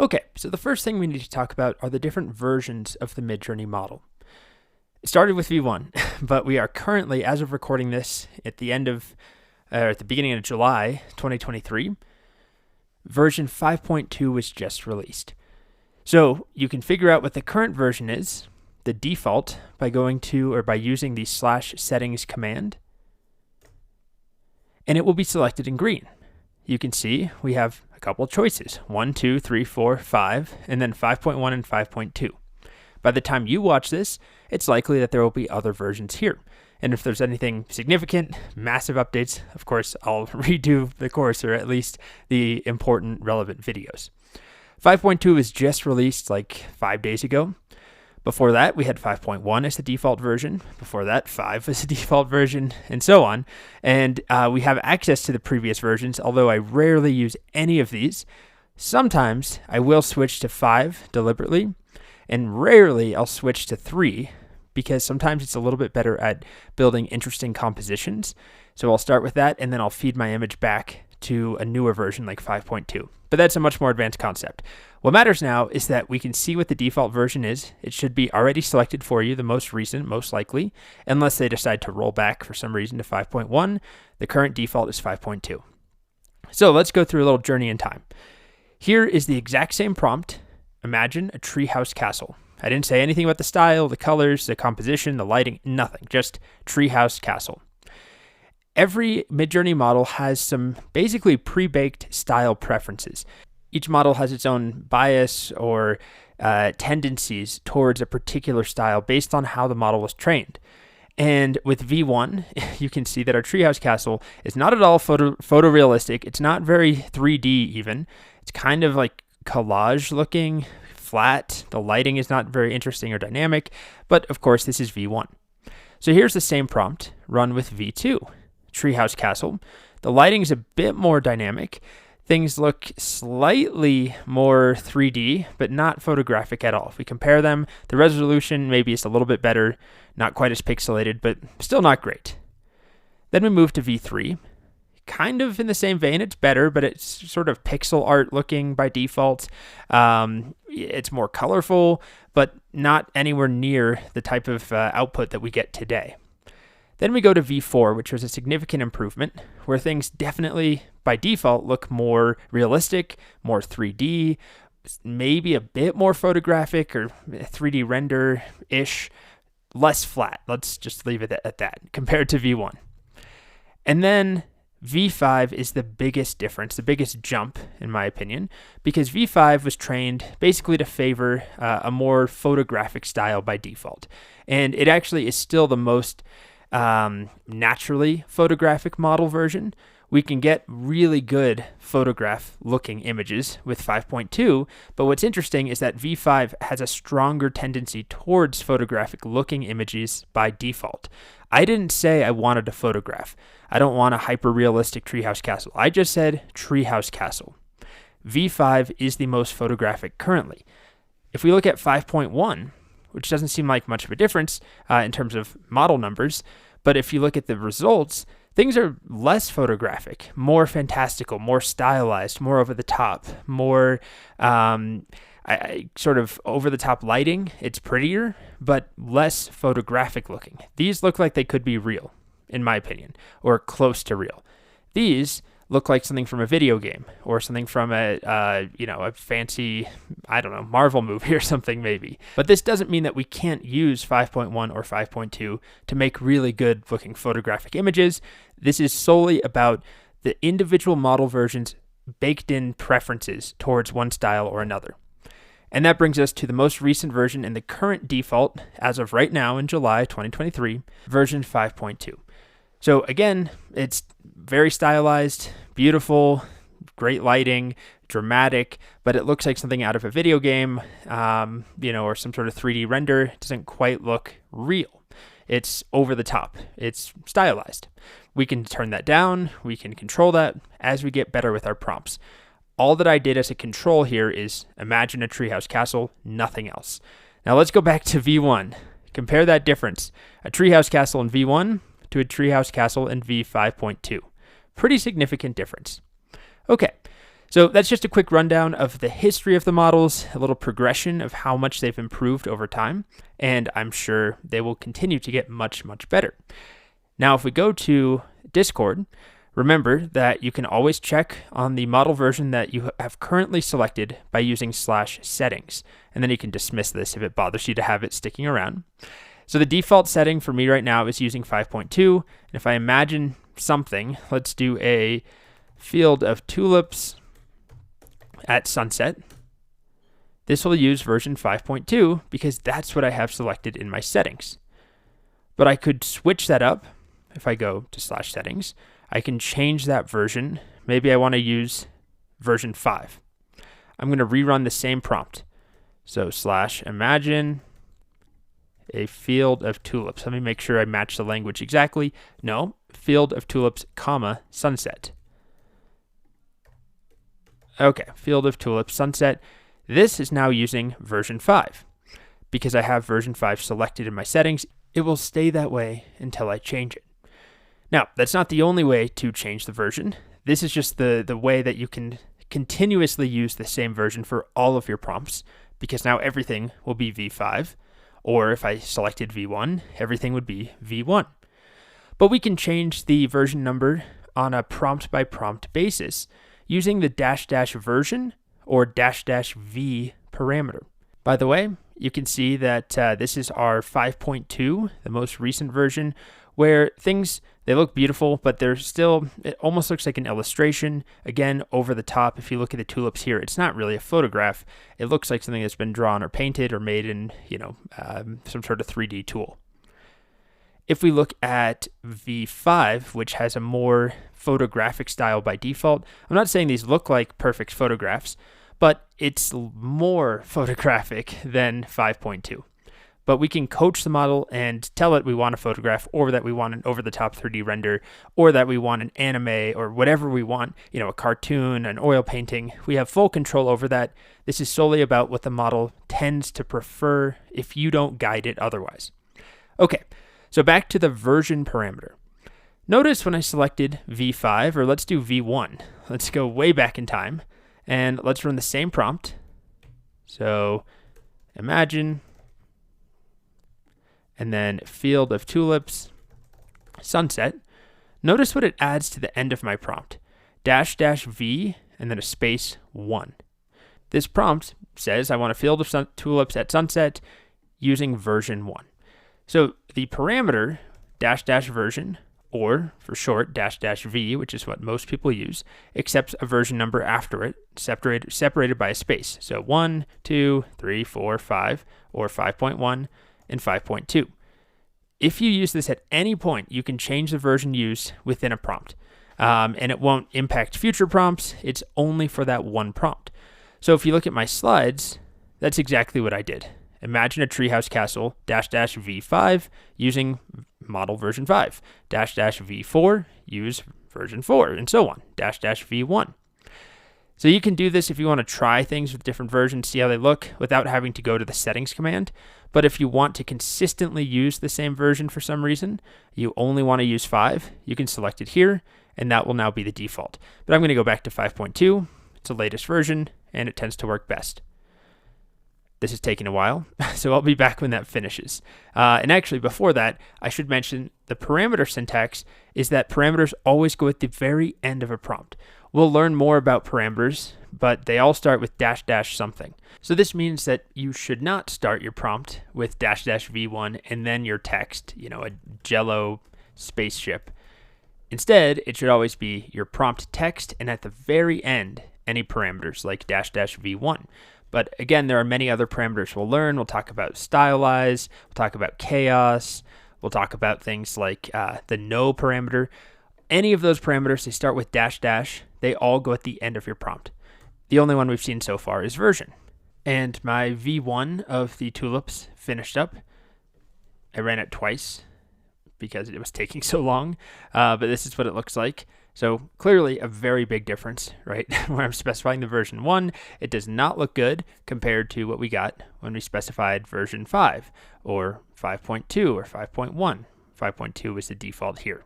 Okay, so the first thing we need to talk about are the different versions of the Midjourney model. It started with V1, but we are currently, as of recording this, at the beginning of July 2023, version 5.2 was just released. So you can figure out what the current version is, the default, by using the /settings command, and it will be selected in green. You can see we have a couple of choices, 1, 2, 3, 4, 5, and then 5.1 and 5.2. By the time you watch this, it's likely that there will be other versions here. And if there's anything significant, massive updates, of course, I'll redo the course or at least the important relevant videos. 5.2 was just released like 5 days ago. Before that, we had 5.1 as the default version. Before that, 5 was the default version, and so on. And we have access to the previous versions, although I rarely use any of these. Sometimes I will switch to 5 deliberately, and rarely I'll switch to 3 because sometimes it's a little bit better at building interesting compositions. So I'll start with that, and then I'll feed my image back to a newer version like 5.2. But that's a much more advanced concept. What matters now is that we can see what the default version is. It should be already selected for you, the most recent, most likely, unless they decide to roll back for some reason to 5.1. The current default is 5.2. So let's go through a little journey in time. Here is the exact same prompt. Imagine a treehouse castle. I didn't say anything about the style, the colors, the composition, the lighting, nothing, just treehouse castle. Every Midjourney model has some basically pre-baked style preferences. Each model has its own bias or tendencies towards a particular style based on how the model was trained. And with V1, you can see that our treehouse castle is not at all photorealistic. It's not very 3D even. It's kind of like collage looking, flat. The lighting is not very interesting or dynamic. But of course, this is V1. So here's the same prompt run with V2. Treehouse castle. The lighting is a bit more dynamic. Things look slightly more 3D, but not photographic at all. If we compare them, the resolution maybe is a little bit better, not quite as pixelated, but still not great. Then we move to V3. Kind of in the same vein, it's better, but it's sort of pixel art looking by default. It's more colorful, but not anywhere near the type of output that we get today. Then we go to V4, which was a significant improvement, where things definitely, by default, look more realistic, more 3D, maybe a bit more photographic or 3D render-ish, less flat. Let's just leave it at that, compared to V1. And then V5 is the biggest difference, the biggest jump, in my opinion, because V5 was trained basically to favor a more photographic style by default. And it actually is still the most naturally photographic model version. We can get really good photograph looking images with 5.2, but what's interesting is that V5 has a stronger tendency towards photographic looking images by default. I didn't say I wanted a photograph. I don't want a hyper realistic treehouse castle. I just said treehouse castle. V5 is the most photographic currently. If we look at 5.1, which doesn't seem like much of a difference in terms of model numbers. But if you look at the results, things are less photographic, more fantastical, more stylized, more over the top, more sort of over the top lighting. It's prettier, but less photographic looking. These look like they could be real, in my opinion, or close to real. These look like something from a video game or something from a fancy, Marvel movie or something maybe. But this doesn't mean that we can't use 5.1 or 5.2 to make really good looking photographic images. This is solely about the individual model versions baked in preferences towards one style or another. And that brings us to the most recent version and the current default as of right now in July 2023, version 5.2. So again, it's very stylized, beautiful, great lighting, dramatic, but it looks like something out of a video game, or some sort of 3D render. It doesn't quite look real. It's over the top. It's stylized. We can turn that down. We can control that as we get better with our prompts. All that I did as a control here is imagine a treehouse castle, nothing else. Now let's go back to V1. Compare that difference. A treehouse castle in V1 to a treehouse castle in V5.2. Pretty significant difference. Okay, So that's just a quick rundown of the history of the models, a little progression of how much they've improved over time, and I'm sure they will continue to get much, much better. Now, if we go to Discord, remember that you can always check on the model version that you have currently selected by using /settings, and then you can dismiss this if it bothers you to have it sticking around. So the default setting for me right now is using 5.2, and if I imagine something, let's do a field of tulips at sunset. This will use version 5.2 because that's what I have selected in my settings. But I could switch that up. If I go to /settings, I can change that version. Maybe I want to use version 5. I'm going to rerun the same prompt. So /imagine a field of tulips. Let me make sure I match the language exactly. No, field of tulips, comma, sunset. Okay, field of tulips, sunset. This is now using version 5. Because I have version 5 selected in my settings, it will stay that way until I change it. Now, that's not the only way to change the version. This is just the way that you can continuously use the same version for all of your prompts, because now everything will be v5. Or if I selected v1, everything would be v1. But we can change the version number on a prompt by prompt basis using the -- version or --v parameter. By the way, you can see that this is our 5.2, the most recent version, where they look beautiful, but it almost looks like an illustration. Again, over the top. If you look at the tulips here, it's not really a photograph. It looks like something that's been drawn or painted or made in, some sort of 3D tool. If we look at V5, which has a more photographic style by default, I'm not saying these look like perfect photographs, but it's more photographic than 5.2. But we can coach the model and tell it we want a photograph, or that we want an over-the-top 3D render, or that we want an anime, or whatever we want, a cartoon, an oil painting. We have full control over that. This is solely about what the model tends to prefer if you don't guide it otherwise. Okay, so back to the version parameter. Notice when I selected V5, or let's do V1. Let's go way back in time, and let's run the same prompt. So imagine, and then field of tulips, sunset. Notice what it adds to the end of my prompt. --v, and then a space 1. This prompt says I want a field of tulips at sunset using version 1. So the parameter --version, or for short --v, which is what most people use, accepts a version number after it, separated by a space. So 1, 2, 3, 4, 5, or 5.1, and 5.2. If you use this at any point, you can change the version used within a prompt, and it won't impact future prompts. It's only for that one prompt. So if you look at my slides, that's exactly what I did. Imagine a treehouse castle --v5 using model version 5, --v4 use version 4, and so on, --v1. So you can do this if you want to try things with different versions, see how they look, without having to go to the settings command. But if you want to consistently use the same version for some reason, you only want to use 5, you can select it here, and that will now be the default. But I'm going to go back to 5.2. It's the latest version, and it tends to work best. This is taking a while, so I'll be back when that finishes. And actually, before that, I should mention the parameter syntax is that parameters always go at the very end of a prompt. We'll learn more about parameters, but they all start with -- something. So this means that you should not start your prompt with --v1 and then your text, a Jello spaceship. Instead, it should always be your prompt text, and at the very end, any parameters like --v1. But again, there are many other parameters we'll learn. We'll talk about stylize, we'll talk about chaos, we'll talk about things like the no parameter. Any of those parameters, they start with --, they all go at the end of your prompt. The only one we've seen so far is version. And my V1 of the tulips finished up. I ran it twice because it was taking so long, but this is what it looks like. So clearly a very big difference, right? Where I'm specifying the version 1, it does not look good compared to what we got when we specified version 5 or 5.2 or 5.1. 5.2 is the default here.